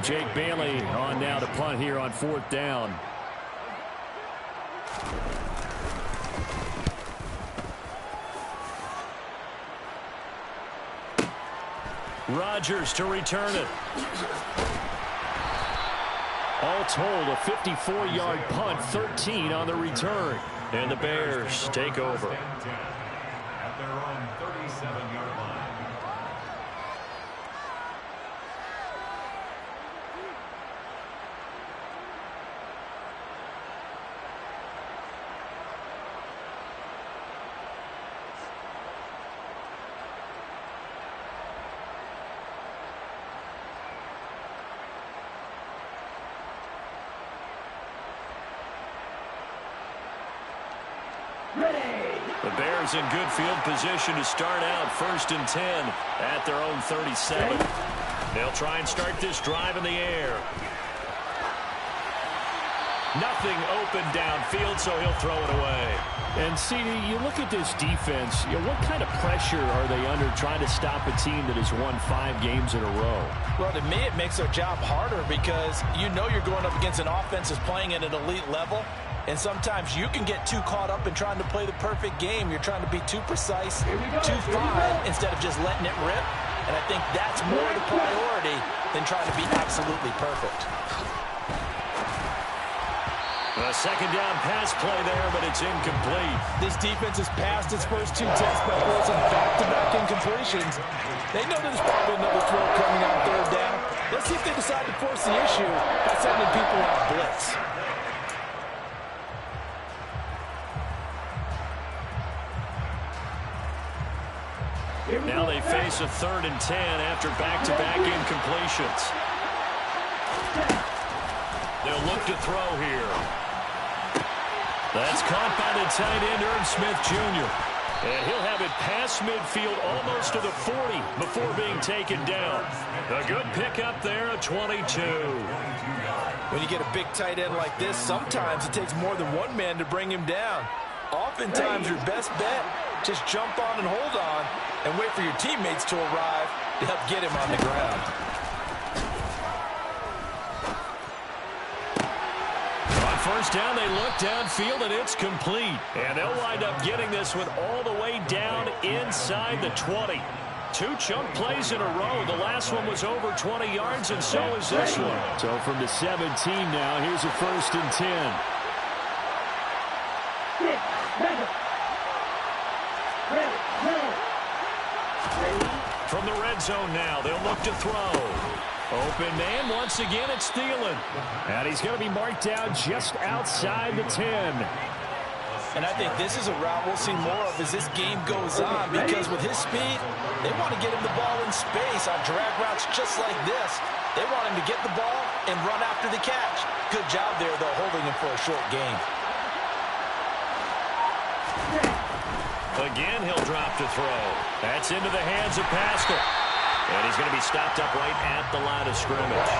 Jake Bailey on now to punt here on 4th down. Rodgers to return it. All told, a 54-yard punt, 13 on the return. And the Bears take over. At their own 37-yard line. The Bears in good field position to start out 1st and 10 at their own 37. They'll try and start this drive in the air. Nothing open downfield, so he'll throw it away. And, CD, you look at this defense, what kind of pressure are they under trying to stop a team that has won 5 games in a row? Well, to me, it makes their job harder because you know you're going up against an offense that's playing at an elite level. And sometimes you can get too caught up in trying to play the perfect game. You're trying to be too precise, too fine, instead of just letting it rip. And I think that's more the priority than trying to be absolutely perfect. A 2nd down pass play there, but it's incomplete. This defense has passed its first 2 tests by forcing back-to-back incompletions. They know there's probably another throw coming on 3rd down. Let's see if they decide to force the issue by sending people on blitz. Now they face a 3rd and 10 after back-to-back incompletions. They'll look to throw here. That's caught by the tight end, Irv Smith Jr. And he'll have it past midfield almost to the 40 before being taken down. A good pickup there, a 22. When you get a big tight end like this, sometimes it takes more than one man to bring him down. Oftentimes, your best bet, just jump on and hold on and wait for your teammates to arrive to help get him on the ground. On 1st down, they look downfield, and it's complete. And they'll wind up getting this one all the way down inside the 20. 2 chunk plays in a row. The last one was over 20 yards, and so is this one. So from the 17 now, here's a 1st and 10. From the red zone now, they'll look to throw. Open man, once again, it's Thielen. And he's going to be marked down just outside the 10. And I think this is a route we'll see more of as this game goes on, because with his speed, they want to get him the ball in space on drag routes just like this. They want him to get the ball and run after the catch. Good job there, though, holding him for a short gain. Again, he'll drop to throw. That's into the hands of Pascal. And he's going to be stopped up right at the line of scrimmage.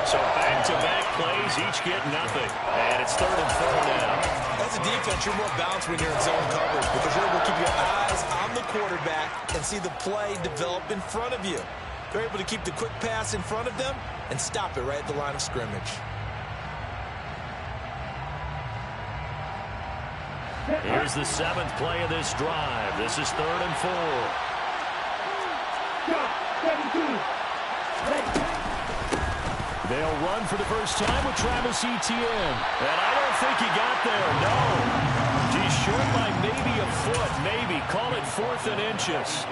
So back-to-back plays, each get nothing. And it's 3rd and 4 now. As a defense, you're more balanced when you're in zone coverage because you're able to keep your eyes on the quarterback and see the play develop in front of you. They're able to keep the quick pass in front of them and stop it right at the line of scrimmage. Here's the 7th play of this drive. This is 3rd and 4. They'll run for the first time with Travis Etienne. And I don't think he got there, no. He's short by maybe a foot, maybe. Call it 4th and inches.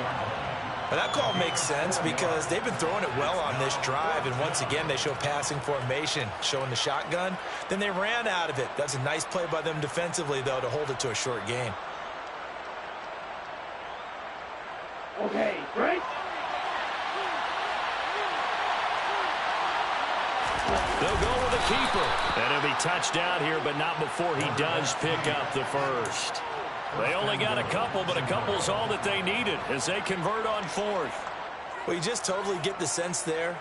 Well, that call makes sense because they've been throwing it well on this drive, and once again they show passing formation, showing the shotgun. Then they ran out of it. That's a nice play by them defensively, though, to hold it to a short gain. Okay, break. They'll go with a keeper. And he'll be touched out here, but not before he does pick up the first. They only got a couple, but a couple's all that they needed as they convert on 4th. Well, you just totally get the sense there.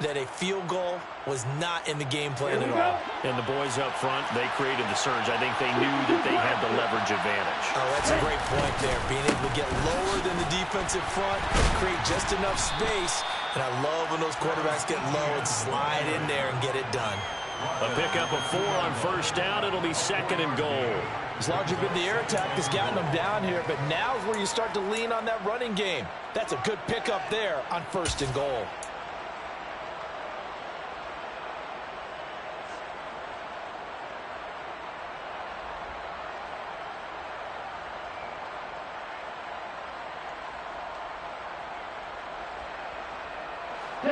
that a field goal was not in the game plan at all. And the boys up front, they created the surge. I think they knew that they had the leverage advantage. Oh, that's a great point there. Being able to get lower than the defensive front and create just enough space. And I love when those quarterbacks get low and slide in there and get it done. A pickup of 4 on first down. It'll be 2nd and goal. As large as the air attack has gotten them down here, but now is where you start to lean on that running game. That's a good pickup there on 1st and goal.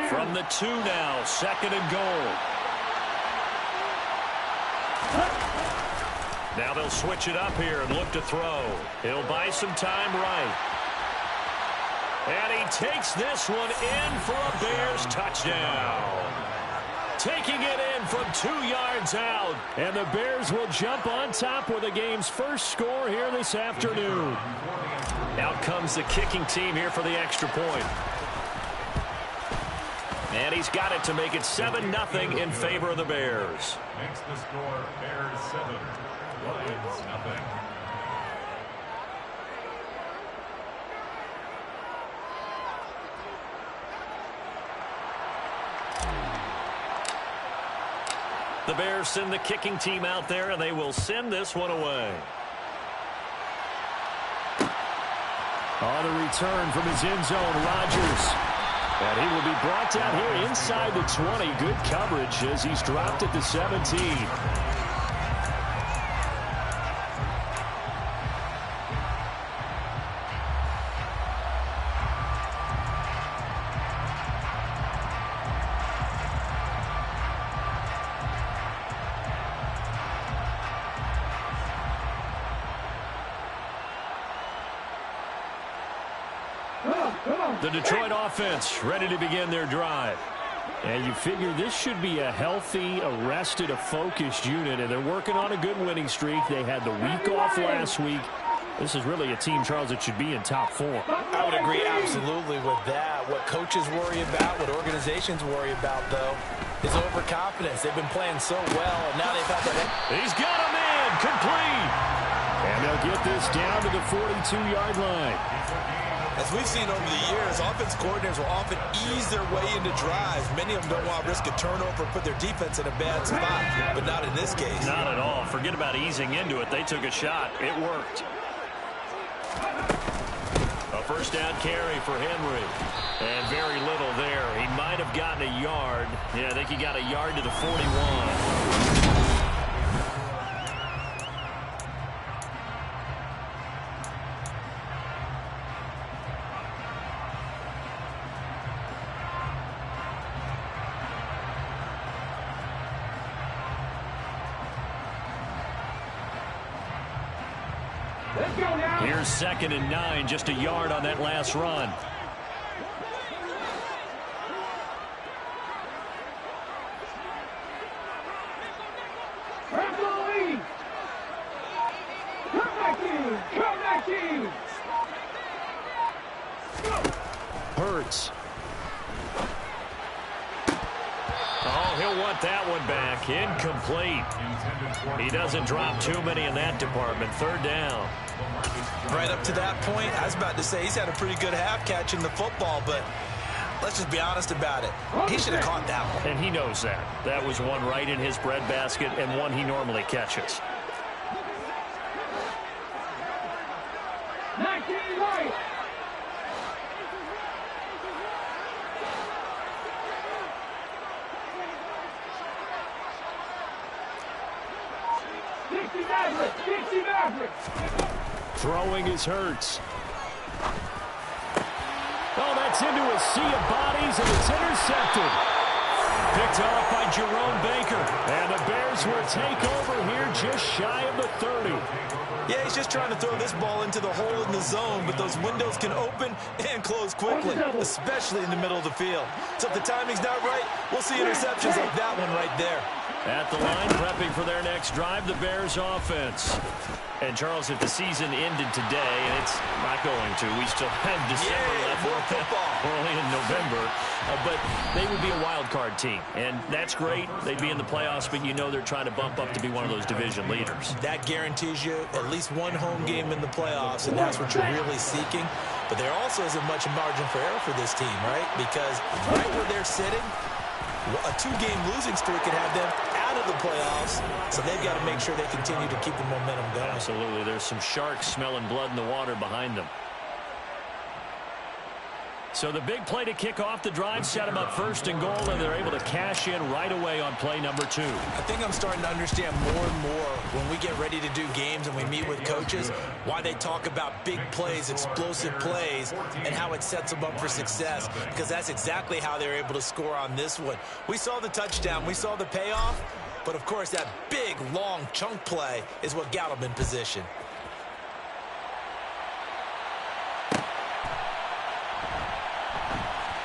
From the 2 now, 2nd and goal. Now they'll switch it up here and look to throw. He'll buy some time right. And he takes this one in for a Bears touchdown. Taking it in from 2 yards out. And the Bears will jump on top with the game's first score here this afternoon. Out comes the kicking team here for the extra point. And he's got it to make it 7-0 in favor of the Bears. Makes the score Bears 7, Lions nothing. The Bears send the kicking team out there, and they will send this one away. On the return from his end zone, Rodgers. And he will be brought down here inside the 20. Good coverage as he's dropped at the 17. The Detroit offense ready to begin their drive. And you figure this should be a healthy, arrested, a focused unit, and they're working on a good winning streak. They had the week off last week. This is really a team, Charles, that should be in top form. I would agree absolutely with that. What coaches worry about, what organizations worry about, though, is overconfidence. They've been playing so well, and now they've had that. He's got a man complete. And they'll get this down to the 42-yard line. As we've seen over the years, offense coordinators will often ease their way into drives. Many of them don't want to risk a turnover and put their defense in a bad spot, but not in this case. Not at all. Forget about easing into it. They took a shot. It worked. A first down carry for Henry. And very little there. He might have gotten a yard. Yeah, I think he got a yard to the 41. Here's 2nd and 9, just a yard on that last run. Hurts. Oh, he'll want that one back. Incomplete. He doesn't drop too many in that department. 3rd down. Right up to that point, I was about to say he's had a pretty good half catching the football, but let's just be honest about it. He should have caught that one. And he knows that. That was one right in his breadbasket and one he normally catches. 19 right. Dixie Maverick. Throwing is Hurts. Oh, that's into a sea of bodies, and it's intercepted. Picked off by Jerome Baker. And the Bears will take over here just shy of the 30. Yeah, he's just trying to throw this ball into the hole in the zone, but those windows can open and close quickly, especially in the middle of the field. So if the timing's not right, we'll see interceptions like that one right there. At the line, prepping for their next drive, the Bears offense. And, Charles, if the season ended today, and it's not going to, we still have December left. More football. We're only in November. But they would be a wild card team. And that's great. They'd be in the playoffs, but you know they're trying to bump up to be one of those division leaders. That guarantees you at least one home game in the playoffs, and that's what you're really seeking. But there also isn't much margin for error for this team, right? Because right where they're sitting, a 2-game losing streak could have them out of the playoffs, so they've got to make sure they continue to keep the momentum going. Absolutely. There's some sharks smelling blood in the water behind them. So the big play to kick off the drive set them up first and goal, and they're able to cash in right away on play number 2. I think I'm starting to understand more and more when we get ready to do games and we meet with coaches why they talk about big plays, explosive plays, and how it sets them up for success, because that's exactly how they're able to score on this one. We saw the touchdown. We saw the payoff. But, of course, that big, long chunk play is what got them in position.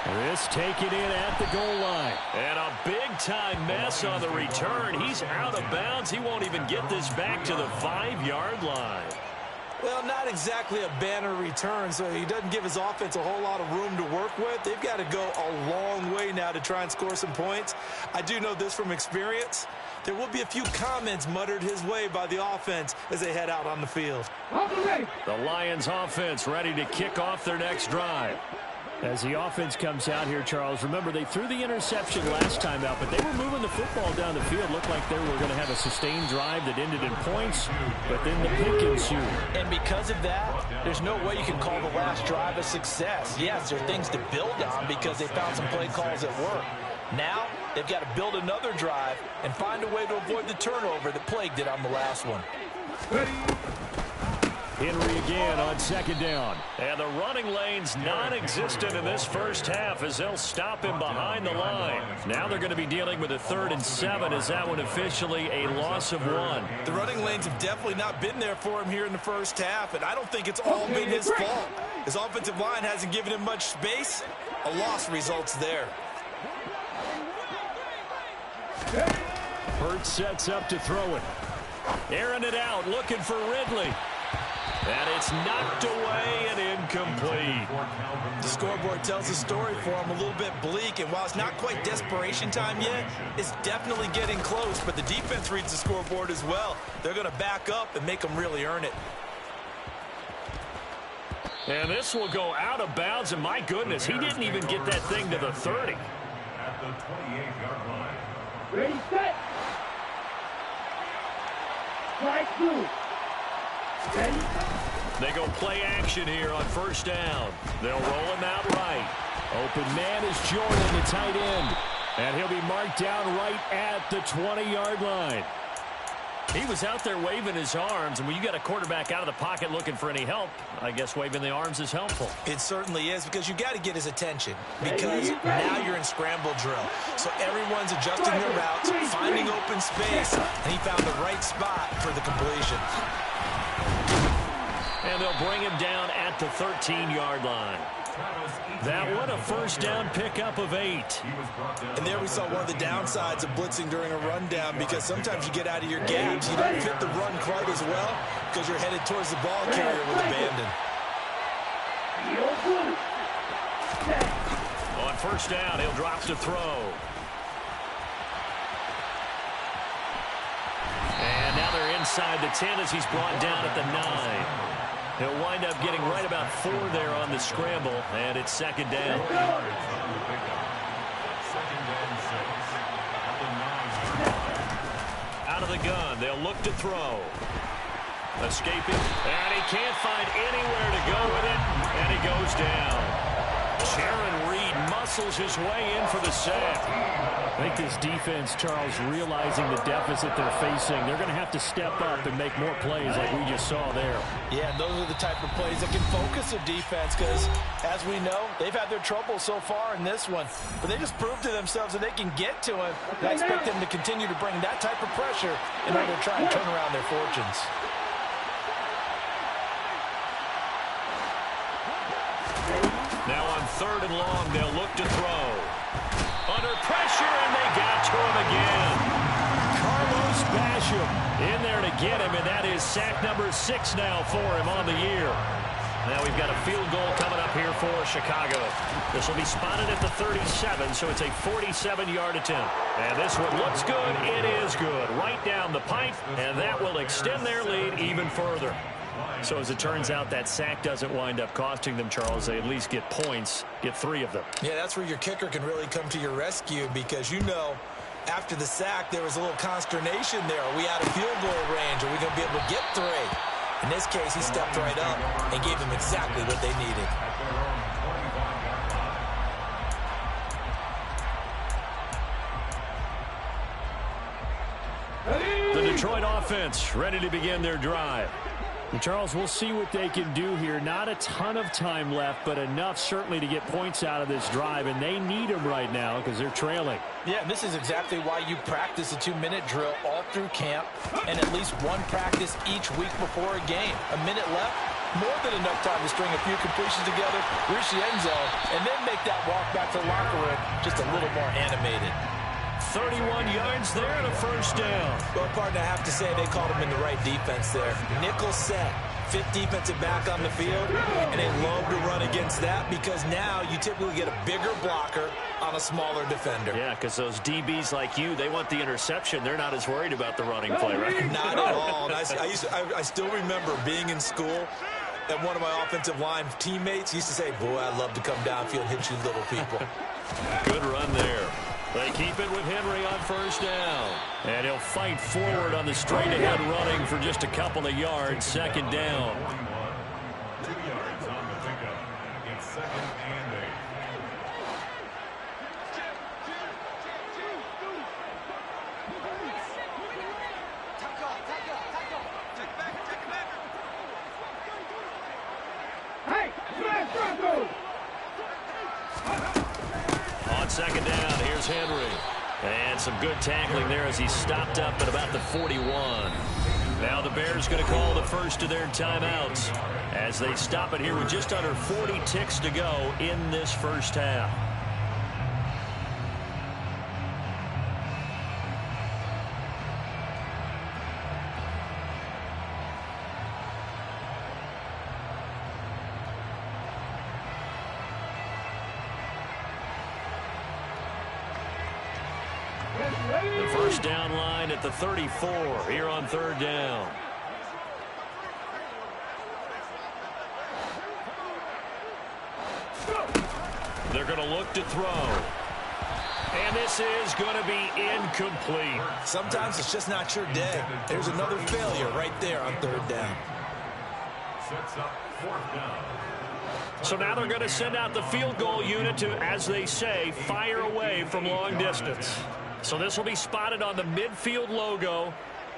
This taken in at the goal line. And a big-time mess on the return. He's out of bounds. He won't even get this back to the 5-yard line. Well, not exactly a banner return, so he doesn't give his offense a whole lot of room to work with. They've got to go a long way now to try and score some points. I do know this from experience. There will be a few comments muttered his way by the offense as they head out on the field. The Lions offense ready to kick off their next drive. As the offense comes out here, Charles, remember they threw the interception last time out, but they were moving the football down the field. Looked like they were going to have a sustained drive that ended in points, but then the pick ensued. And because of that, there's no way you can call the last drive a success. Yes, there are things to build on because they found some play calls that work. Now, they've got to build another drive and find a way to avoid the turnover that plagued it on the last one. Henry again on second down. And the running lane's non-existent in this first half as they'll stop him behind the line. Now they're going to be dealing with a 3rd and 7 as that one officially a loss of 1. The running lanes have definitely not been there for him here in the first half, and I don't think it's all been his fault. His offensive line hasn't given him much space. A loss results there. Hurts sets up to throw it. Airing it out, looking for Ridley. And it's knocked away and incomplete. The scoreboard tells a story for him, a little bit bleak, and while it's not quite desperation time yet, it's definitely getting close, but the defense reads the scoreboard as well. They're going to back up and make them really earn it. And this will go out of bounds, and my goodness, he didn't even get that thing to the 30. At the 28-yard line. Ready, set. Strike 2. Ready. They go play action here on first down. They'll roll him out right. Open man is Jordan, the tight end. And he'll be marked down right at the 20-yard line. He was out there waving his arms, and when you got a quarterback out of the pocket looking for any help, I guess waving the arms is helpful. It certainly is, because you got to get his attention, because now you're in scramble drill. So everyone's adjusting their routes, finding open space, and he found the right spot for the completion. And they'll bring him down at the 13-yard line. That one, a first down pickup of 8. And there we saw one of the downsides of blitzing during a rundown, because sometimes you get out of your gaps. You don't fit the run quite as well because you're headed towards the ball carrier with abandon. On first down, he'll drop to throw. And now they're inside the 10 as he's brought down at the 9. He'll wind up getting right about 4 there on the scramble, and it's second down. Out of the gun, they'll look to throw. Escaping, and he can't find anywhere to go with it, and he goes down. Sharon Reed muscles his way in for the sack. I think this defense, Charles, realizing the deficit they're facing, they're going to have to step up and make more plays like we just saw there. Yeah, those are the type of plays that can focus a defense because, as we know, they've had their trouble so far in this one. But they just proved to themselves that they can get to him. And I expect them to continue to bring that type of pressure in order to try and turn around their fortunes. Now on 3rd and long, they'll look to throw. Under pressure, and they got to him again. Gresham in there to get him, and that is sack number 6 now for him on the year. Now we've got a field goal coming up here for Chicago. This will be spotted at the 37, so it's a 47-yard attempt. And this one looks good. It is good. Right down the pipe, and that will extend their lead even further. So as it turns out, that sack doesn't wind up costing them, Charles. They at least get points, get 3 of them. Yeah, that's where your kicker can really come to your rescue because, you know, after the sack, there was a little consternation there. Are we out of field goal range? Are we going to be able to get 3? In this case, he stepped right up and gave them exactly what they needed. The Detroit offense ready to begin their drive. And Charles, we'll see what they can do here. Not a ton of time left, but enough certainly to get points out of this drive, and they need them right now because they're trailing. Yeah, this is exactly why you practice a 2-minute drill all through camp and at least one practice each week before a game. A minute left, more than enough time to string a few completions together, reach the end zone, and then make that walk back to the locker room just a little more animated. 31 yards there and a first down. Well, partner, I have to say they called him in the right defense there. Nickel set, 5th defensive back on the field, and they love to run against that because now you typically get a bigger blocker on a smaller defender. Yeah, because those DBs like you, they want the interception. They're not as worried about the running play, right? Not at all. And I still remember being in school, and one of my offensive line teammates used to say, boy, I'd love to come downfield and hit you little people. Good run there. They keep it with Henry on first down. And he'll fight forward on the straight-ahead running for just a couple of yards. Second down. 2 yards on the pickup. It's 2nd and 8. Hey, smash Bronco! On second down, here's Henry. And some good tackling there as he stopped up at about the 41. Now the Bears going to call the first of their timeouts as they stop it here with just under 40 ticks to go in this first half. The first down line at the 34 here on third down. They're going to look to throw. And this is going to be incomplete. Sometimes it's just not your day. There's another failure right there on third down. Sets up 4th down. So now they're going to send out the field goal unit to, as they say, fire away from long distance. So this will be spotted on the midfield logo.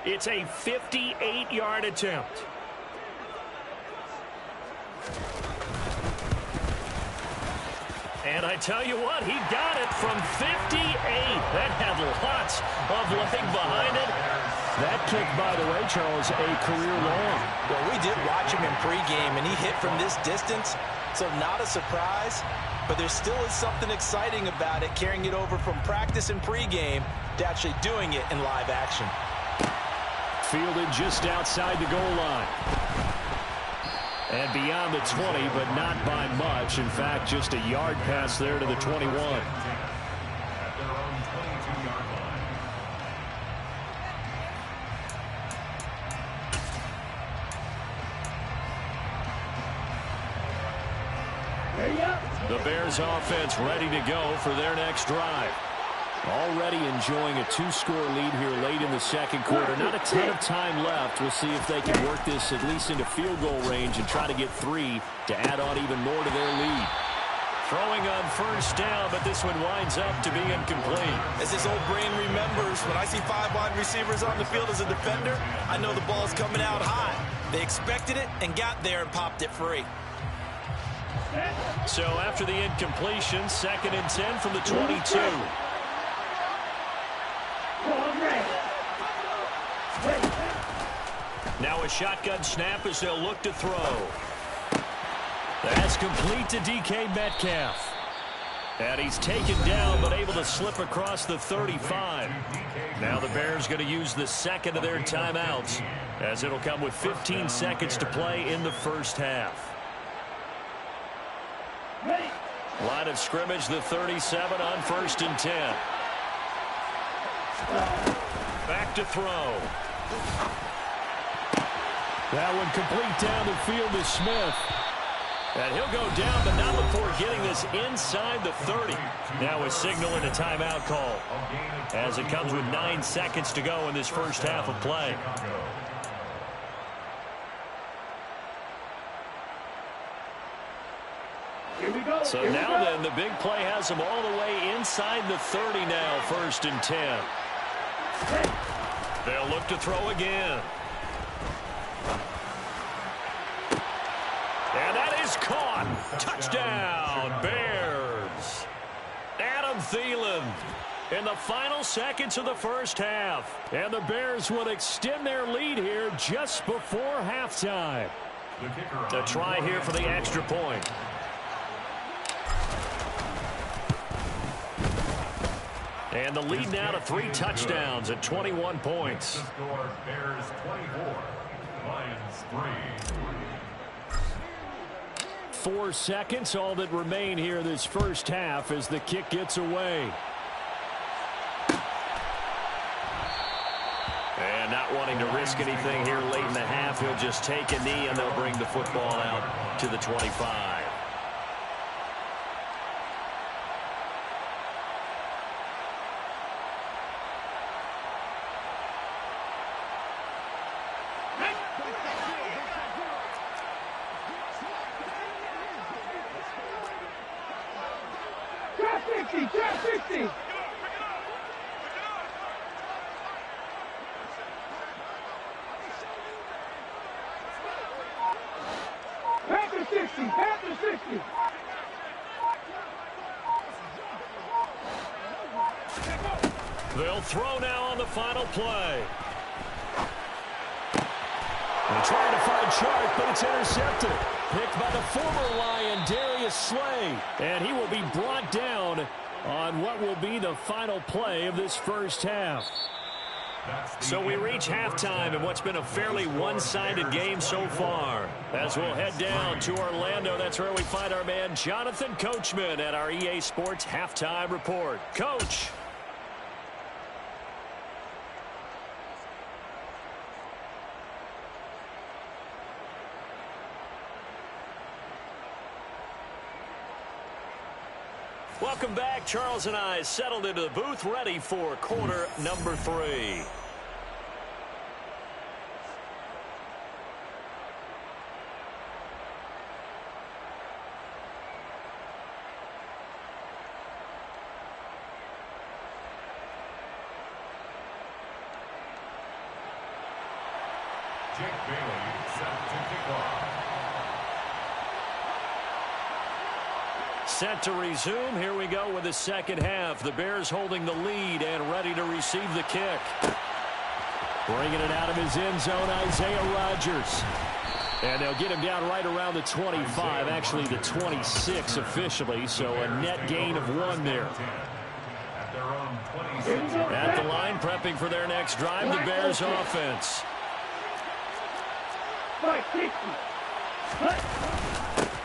It's a 58-yard attempt. And I tell you what, he got it from 58. That had lots of leg behind it. That kick, by the way, Charles, a career long. Well, we did watch him in pregame, and he hit from this distance, so not a surprise. But there still is something exciting about it, carrying it over from practice and pregame to actually doing it in live action. Fielded just outside the goal line. And beyond the 20, but not by much. In fact, just a yard pass there to the 21. At their own 22-yard line. The Bears offense ready to go for their next drive. Already enjoying a 2-score lead here late in the second quarter. Not a ton of time left. We'll see if they can work this at least into field goal range and try to get 3 to add on even more to their lead. Throwing on first down, but this one winds up to be incomplete. As his old brain remembers, when I see 5 wide receivers on the field as a defender, I know the ball's coming out high. They expected it and got there and popped it free. So after the incompletion, 2nd and 10 from the 22. Now a shotgun snap as they'll look to throw. That's complete to DK Metcalf. And he's taken down, but able to slip across the 35. Now the Bears going to use the second of their timeouts, as it'll come with 15 seconds to play in the first half. Line of scrimmage, the 37 on 1st and 10. Back to throw. That one complete down the field to Smith. And he'll go down, but not before getting this inside the 30. Now a signal and a timeout call, as it comes with 9 seconds to go in this first half of play. So now then, the big play has them all the way inside the 30 now, 1st and 10. They'll look to throw again. And that is caught. Touchdown, Bears. Adam Thielen in the final seconds of the first half. And the Bears will extend their lead here just before halftime. To try here for the extra point. And the lead now to 3 touchdowns at 21 points. The score, Bears 24, Lions 3. 4 seconds, all that remain here this first half as the kick gets away. And not wanting to risk anything here late in the half, he'll just take a knee and they'll bring the football out to the 25. They'll throw now on the final play. They're trying to find Chark, but it's intercepted. Picked by the former Lion, Darius Slay. And he will be brought down on what will be the final play of this first half. So we reach halftime in what's been a fairly one-sided game so far. As we'll head down to Orlando, that's where we find our man Jonathan Coachman at our EA Sports Halftime Report. Coach. Welcome back. Charles and I settled into the booth, ready for quarter number 3. Jake Bailey set to kick off. Set to resume. Here we go with the second half. The Bears holding the lead and ready to receive the kick. Bringing it out of his end zone, Isaiah Rodgers. And they'll get him down right around the 25, actually the 26 officially, so a net gain of 1 there. At their own 26. At the line, prepping for their next drive, the Bears offense.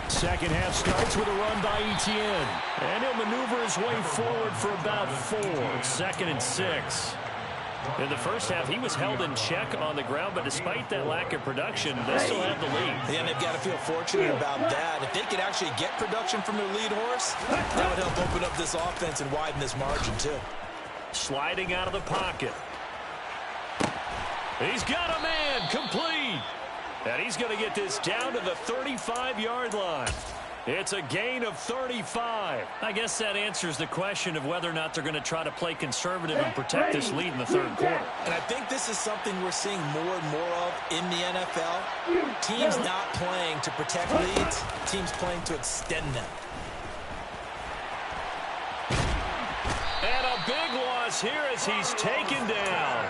Second half starts with a run by Etienne. And he'll maneuver his way forward for about 4. 2nd and 6. In the first half, he was held in check on the ground, but despite that lack of production, they still have the lead. And they've got to feel fortunate about that. If they could actually get production from their lead horse, that would help open up this offense and widen this margin, too. Sliding out of the pocket. He's got a man, complete. And he's going to get this down to the 35-yard line. It's a gain of 35. I guess that answers the question of whether or not they're going to try to play conservative and protect this lead in the third quarter. And I think this is something we're seeing more and more of in the NFL. Teams not playing to protect leads, teams playing to extend them. And a big loss falls here as he's taken down.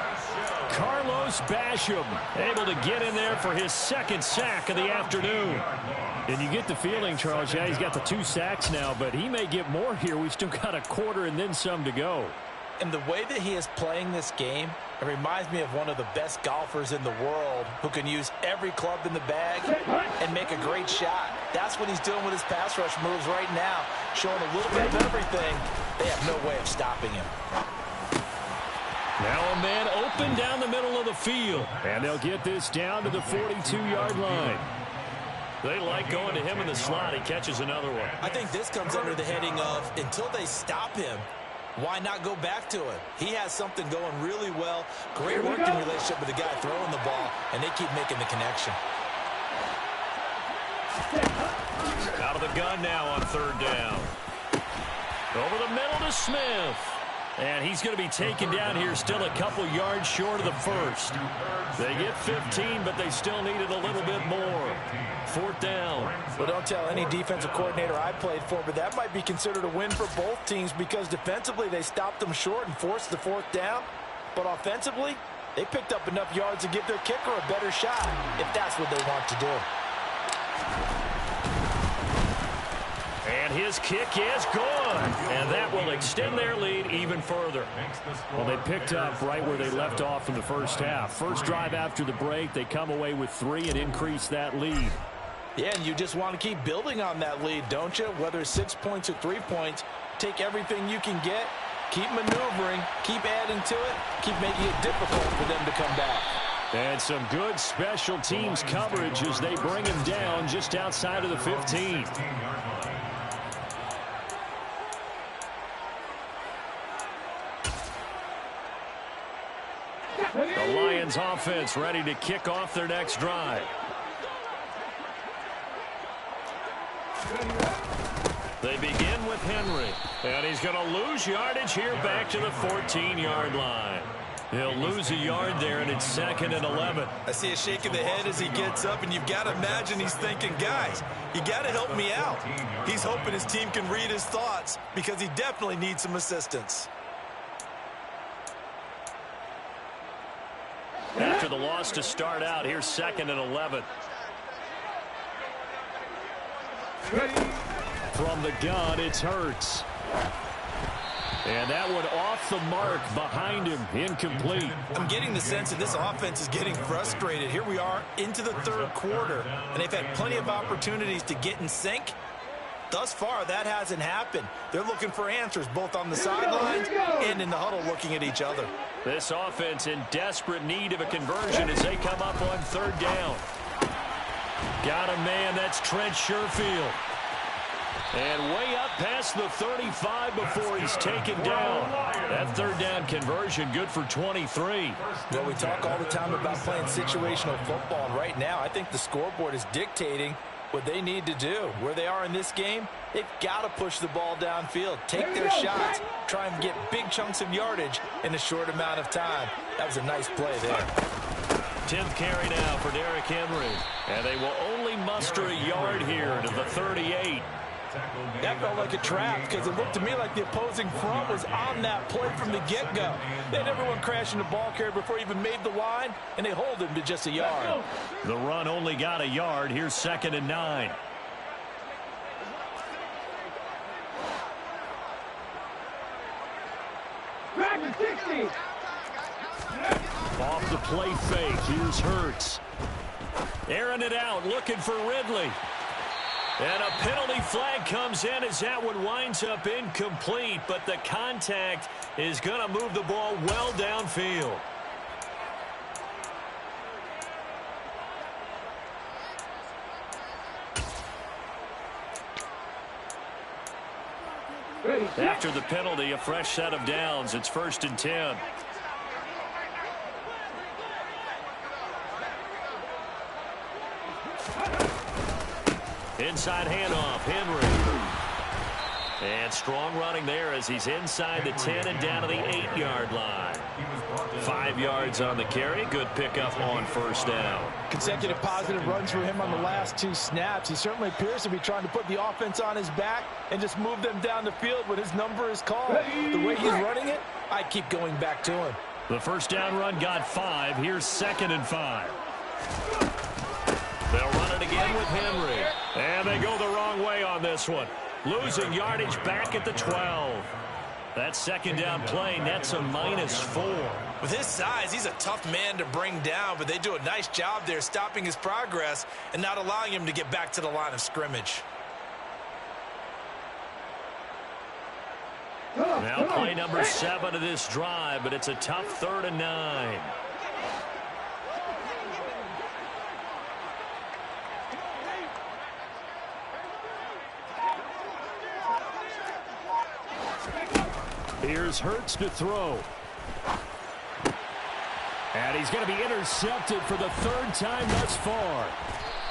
Carlos Basham able to get in there for his second sack of the afternoon. And you get the feeling, Charles, yeah, he's got the 2 sacks now, but he may get more here. We've still got a quarter and then some to go. And the way that he is playing this game, it reminds me of one of the best golfers in the world who can use every club in the bag and make a great shot. That's what he's doing with his pass rush moves right now, showing a little bit of everything. They have no way of stopping him. Now a man open down the middle of the field, and they'll get this down to the 42-yard line. They like going to him in the slot. He catches another one. I think this comes under the heading of until they stop him, why not go back to him? He has something going really well. Great working relationship with the guy throwing the ball, and they keep making the connection. Out of the gun now on 3rd down. Over the middle to Smith. And he's going to be taken down here, still a couple yards short of the first. They get 15, but they still needed a little bit more. 4th down. Well, don't tell any defensive coordinator I played for, but that might be considered a win for both teams because defensively they stopped them short and forced the 4th down. But offensively, they picked up enough yards to give their kicker a better shot if that's what they want to do. And his kick is good. And that will extend their lead even further. Well, they picked up right where they left off in the first half. First drive after the break, they come away with 3 and increase that lead. Yeah, and you just want to keep building on that lead, don't you? Whether it's 6 points or 3 points, take everything you can get, keep maneuvering, keep adding to it, keep making it difficult for them to come back. And some good special teams coverage as they bring him down just outside of the 15. The Lions offense ready to kick off their next drive. They begin with Henry. And he's going to lose yardage here back to the 14-yard line. He'll lose a yard there, and it's 2nd and 11. I see a shake of the head as he gets up, and you've got to imagine he's thinking, guys, you got to help me out. He's hoping his team can read his thoughts because he definitely needs some assistance. After the loss to start out, here's 2nd and 11. From the gun, it's Hurts. And that one off the mark behind him, incomplete. I'm getting the sense that this offense is getting frustrated. Here we are into the 3rd quarter, and they've had plenty of opportunities to get in sync. Thus far, that hasn't happened. They're looking for answers both on the sidelines and in the huddle looking at each other. This offense in desperate need of a conversion as they come up on 3rd down. Got a man, that's Trent Sherfield. And way up past the 35 before he's taken down. That 3rd down conversion good for 23. Well, we talk all the time about playing situational football, and right now I think the scoreboard is dictating what they need to do. Where they are in this game, they've got to push the ball downfield, take their shots, try and get big chunks of yardage in a short amount of time. That was a nice play there. 10th carry now for Derrick Henry. And they will only muster a yard here to the 38. That felt like a trap because it looked to me like the opposing front was on that play from the get-go. They had everyone crashing the ball carrier before he even made the line, and they hold him to just a yard. The run only got a yard. Here's 2nd and 9. Back to 60. Off the play fake, here's Hurts. Airing it out, looking for Ridley. And a penalty flag comes in as that one winds up incomplete, but the contact is going to move the ball well downfield. After the penalty, a fresh set of downs. It's 1st and 10. Inside handoff, Henry. And strong running there as he's inside the 10 and down to the 8-yard line. 5 yards on the carry. Good pickup on 1st down. Consecutive positive runs for him on the last 2 snaps. He certainly appears to be trying to put the offense on his back and just move them down the field when his number is called. The way he's running it, I'd keep going back to him. The first down run got 5. Here's 2nd and 5. They'll run it again with Henry. And they go the wrong way on this one. Losing yardage back at the 12. That second down play nets a -4. With his size, he's a tough man to bring down, but they do a nice job there stopping his progress and not allowing him to get back to the line of scrimmage. Now play number 7 of this drive, but it's a tough 3rd and 9. Here's Hurts to throw. And he's going to be intercepted for the 3rd time thus far.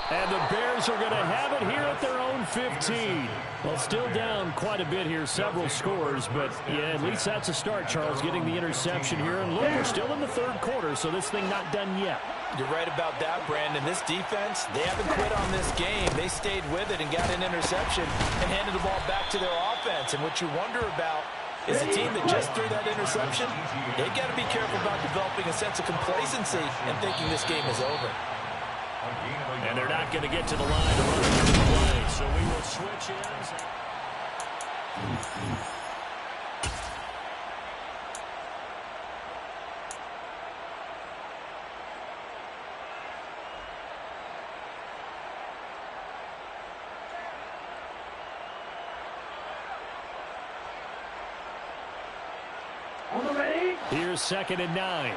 And the Bears are going to have it here at their own 15. Well, still down quite a bit here, several scores. But, yeah, at least that's a start, Charles, getting the interception here. And look, we're still in the 3rd quarter, so this thing not done yet. You're right about that, Brandon. This defense, they haven't quit on this game. They stayed with it and got an interception and handed the ball back to their offense. And what you wonder about is a team that just threw that interception, they got to be careful about developing a sense of complacency and thinking this game is over. And they're not going to get to the line to run the play, so we will switch ends. Here's 2nd and 9.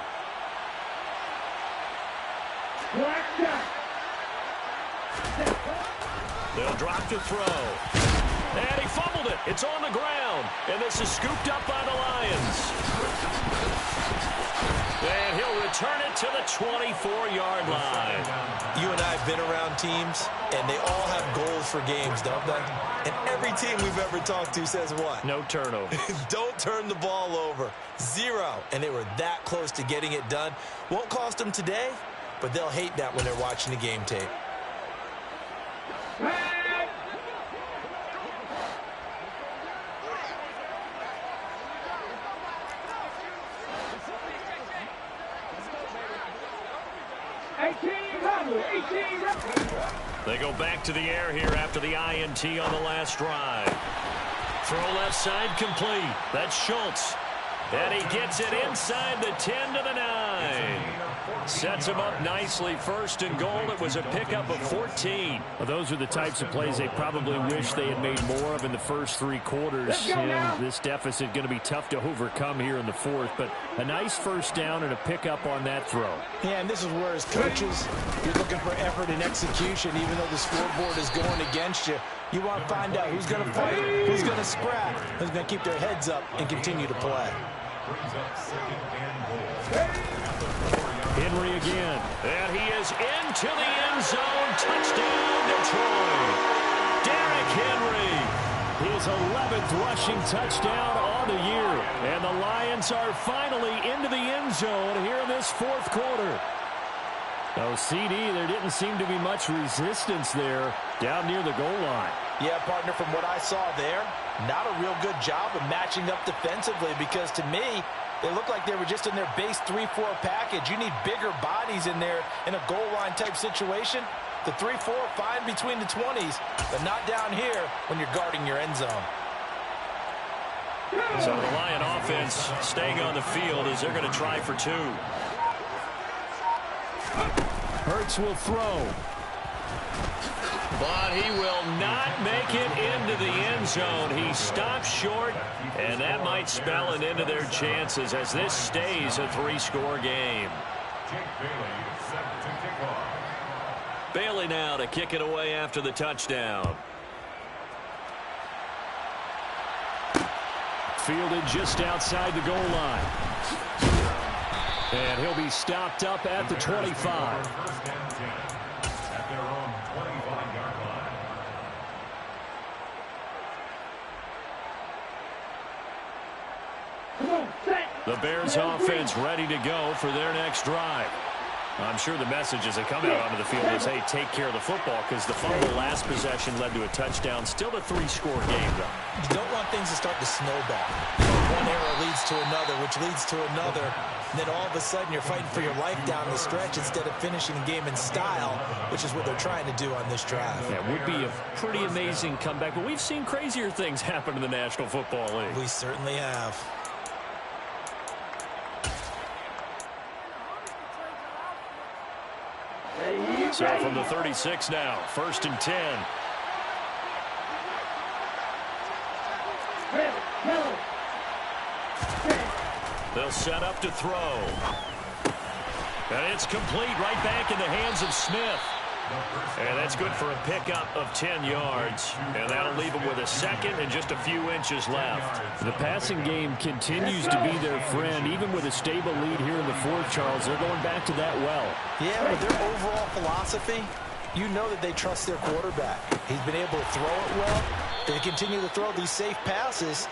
They'll drop to throw. And he fumbled it. It's on the ground. And this is scooped up by the Lions. And he'll return it to the 24-yard line. You and I have been around teams, and they all have goals for games, don't they? And every team we've ever talked to says what? No turnover. Don't turn the ball over. 0. And they were that close to getting it done. Won't cost them today, but they'll hate that when they're watching the game tape. They go back to the air here after the INT on the last drive. Throw left side complete. That's Schultz. And he gets it inside the 10 to the 9. Sets him up nicely. 1st and goal. It was a pickup of 14. Well, those are the types of plays they probably wish they had made more of in the first 3 quarters. And this deficit going to be tough to overcome here in the 4th. But a nice first down and a pickup on that throw. Yeah, and this is where as coaches, you're looking for effort and execution. Even though the scoreboard is going against you, you want to find out who's going to fight, who's going to scrap, who's going to keep their heads up and continue to play. Henry again. And he is into the end zone. Touchdown, Detroit. Derrick Henry. His 11th rushing touchdown on the year. And the Lions are finally into the end zone here in this 4th quarter. Oh, CD, there didn't seem to be much resistance there down near the goal line. Yeah, partner, from what I saw there, not a real good job of matching up defensively because to me, they looked like they were just in their base 3-4 package. You need bigger bodies in there in a goal line type situation. The 3-4, fine between the 20s, but not down here when you're guarding your end zone. So the Lion offense staying on the field as they're going to try for 2. Hurts will throw. But he will not make it into the end zone. He stops short, and that might spell an end to their chances as this stays a 3-score game. Bailey now to kick it away after the touchdown. Fielded just outside the goal line. And he'll be stopped up at the 25. The Bears offense ready to go for their next drive. I'm sure the message as they come out onto the field is, hey, take care of the football, because the fumble last possession led to a touchdown. Still a 3-score game, though. You don't want things to start to snowball. One error leads to another, which leads to another. And then all of a sudden you're fighting for your life down the stretch instead of finishing the game in style, which is what they're trying to do on this drive. Yeah, it would be a pretty amazing comeback, but we've seen crazier things happen in the National Football League. We certainly have. So from the 36 now, 1st and 10. They'll set up to throw. And it's complete right back in the hands of Smith. And that's good for a pickup of 10 yards. And that'll leave them with a second and just a few inches left. The passing game continues to be their friend. Even with a stable lead here in the fourth, Charles, they're going back to that well. Yeah, with their overall philosophy, you know that they trust their quarterback. He's been able to throw it well. They continue to throw these safe passes.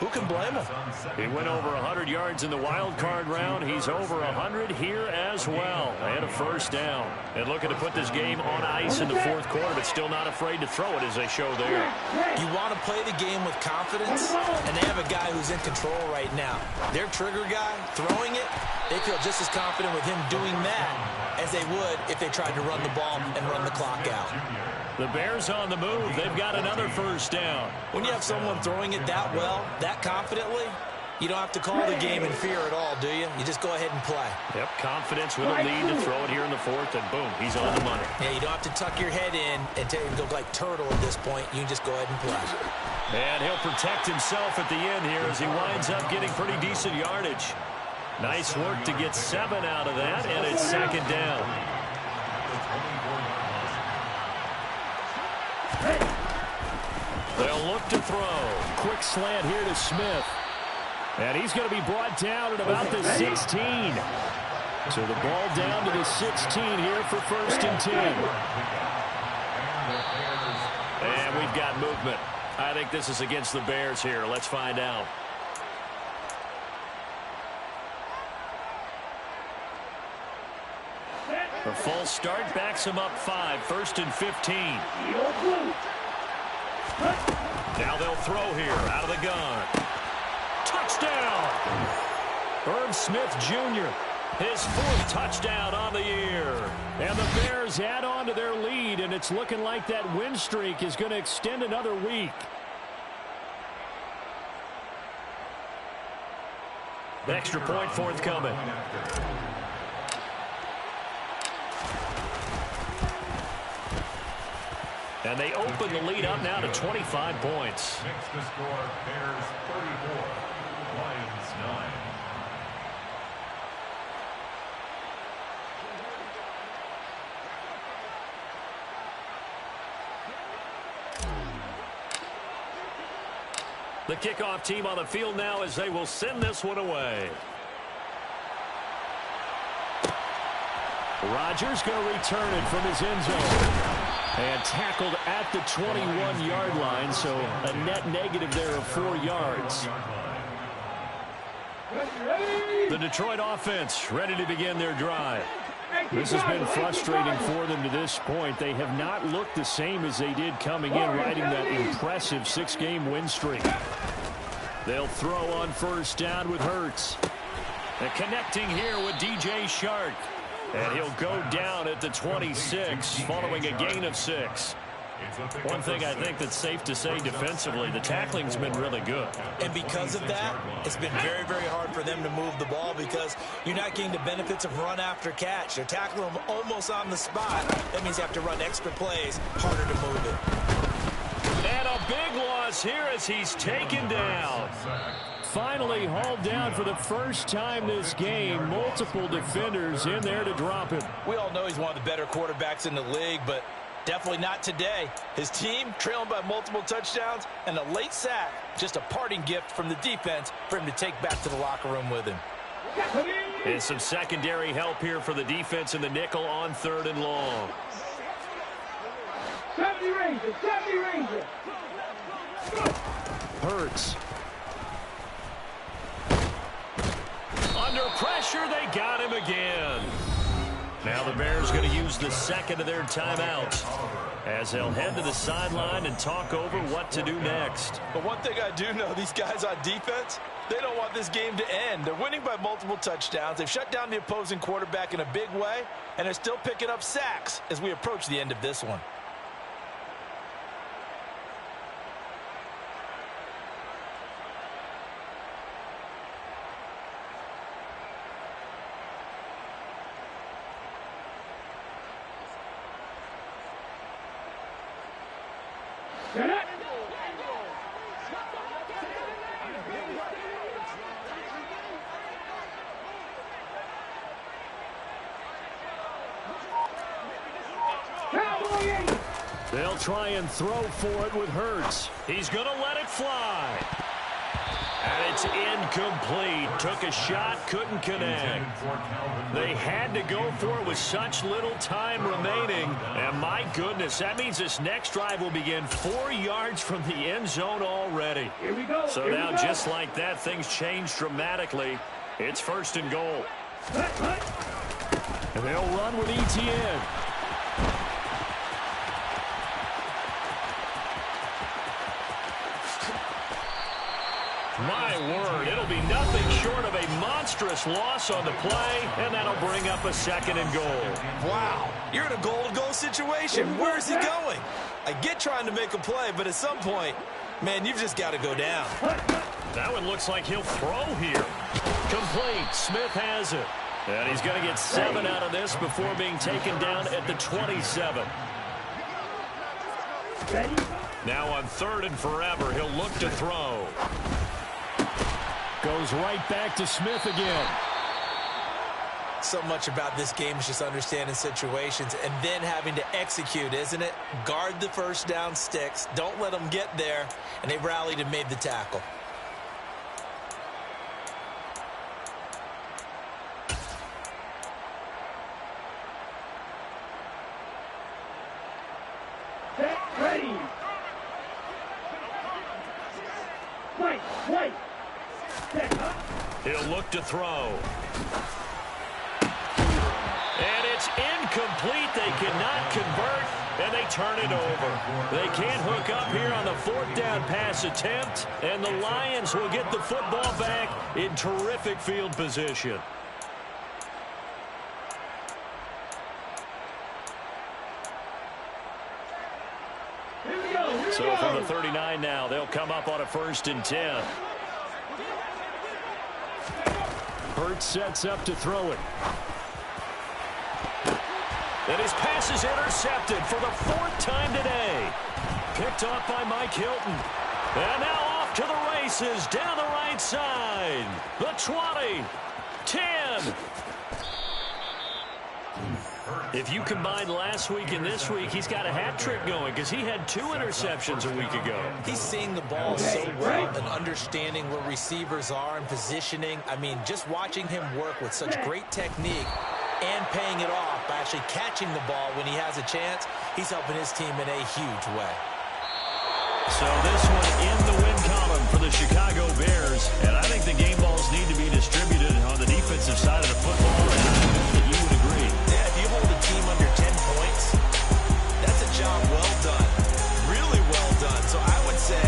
Who can blame him? He went over 100 yards in the wild card round. He's over 100 here as well. And a first down. And looking to put this game on ice in the fourth quarter, but still not afraid to throw it as they show there. You want to play the game with confidence, and they have a guy who's in control right now. Their trigger guy, throwing it, they feel just as confident with him doing that as they would if they tried to run the ball and run the clock out. The Bears on the move. They've got another first down. When you have someone throwing it that well, that confidently, you don't have to call the game in fear at all, do you? You just go ahead and play. Yep, confidence with a lead to throw it here in the fourth, and boom, he's on the money. Yeah, you don't have to tuck your head in and go like turtle at this point. You can just go ahead and play. And he'll protect himself at the end here as he winds up getting pretty decent yardage. Nice work to get 7 out of that, and it's second down. They'll look to throw. Quick slant here to Smith. And he's going to be brought down at about the 16. So the ball down to the 16 here for 1st and 10. And we've got movement. I think this is against the Bears here. Let's find out. A false start backs him up 5. 1st and 15. Now they'll throw here out of the gun. Touchdown! Irv Smith Jr., his 4th touchdown on the year. And the Bears add on to their lead, and it's looking like that win streak is going to extend another week. Extra point forthcoming. And they open the lead up now to 25 points. Next to score, Bears 34, Lions 9. The kickoff team on the field now as they will send this one away. Rodgers going to return it from his end zone. And tackled at the 21-yard line, so a net negative there of 4 yards. The Detroit offense ready to begin their drive. This has been frustrating for them to this point. They have not looked the same as they did coming in, riding that impressive 6-game win streak. They'll throw on 1st down with Hurts. And connecting here with DJ Shark. And he'll go down at the 26 following a gain of 6. One thing I think that's safe to say defensively, the tackling's been really good. And because of that, it's been very, very hard for them to move the ball because you're not getting the benefits of run after catch. They're tackling them almost on the spot. That means you have to run extra plays, harder to move it. And a big loss here as he's taken down. Finally hauled down for the first time this game. Multiple defenders in there to drop him. We all know he's one of the better quarterbacks in the league, but definitely not today. His team trailing by multiple touchdowns and a late sack. Just a parting gift from the defense for him to take back to the locker room with him. And some secondary help here for the defense in the nickel on 3rd and long. 70 Rangers, 70 Rangers. Hurts. Under pressure, they got him again. Now the Bears going to use the second of their timeouts as they'll head to the sideline and talk over what to do next. But one thing I do know, these guys on defense, they don't want this game to end. They're winning by multiple touchdowns. They've shut down the opposing quarterback in a big way, and they're still picking up sacks as we approach the end of this one. They'll try and throw for it with Hurts. He's going to let it fly. And it's incomplete. Took a shot, couldn't connect. They had to go for it with such little time remaining. And my goodness, that means this next drive will begin 4 yards from the end zone already. Here we go. So now, just like that, things change dramatically. It's 1st and goal. And they'll run with ETN. My word, it'll be nothing short of a monstrous loss on the play, and that'll bring up a 2nd and goal. Wow, you're in a goal-to-goal situation. Where is he going? I get trying to make a play, but at some point, man, you've just got to go down. That one looks like he'll throw here. Complete. Smith has it. And he's going to get 7 out of this before being taken down at the 27. Now on 3rd and forever, he'll look to throw. Goes right back to Smith again. So much about this game is just understanding situations and then having to execute, isn't it? Guard the first down sticks. Don't let them get there. And they rallied and made the tackle. Ready. Wait. He'll look to throw. And it's incomplete. They cannot convert, and they turn it over. They can't hook up here on the 4th down pass attempt, and the Lions will get the football back in terrific field position. So from the 39 now, they'll come up on a 1st and 10. Hurts sets up to throw it. And his pass is intercepted for the 4th time today. Picked off by Mike Hilton. And now off to the races down the right side. The 20, 10. If you combine last week and this week, he's got a hat trick going because he had 2 interceptions a week ago. He's seeing the ball so well and understanding where receivers are and positioning. I mean, just watching him work with such great technique and paying it off by actually catching the ball when he has a chance, he's helping his team in a huge way. So this one in the win column for the Chicago Bears. And I think the game balls need to be distributed on the defensive side of the football. And I think that you would agree. Yeah, if you hold a team under 10 points, that's a job well done. Really well done. So I would say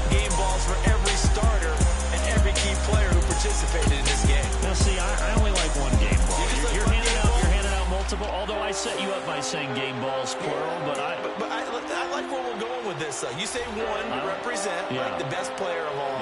game balls for every starter and every key player who participated in this game. Now, see, I only like one game ball. You're handing out multiple, although I set you up by saying game balls plural, but I like where we're going with this. You say one to represent like the best player of all.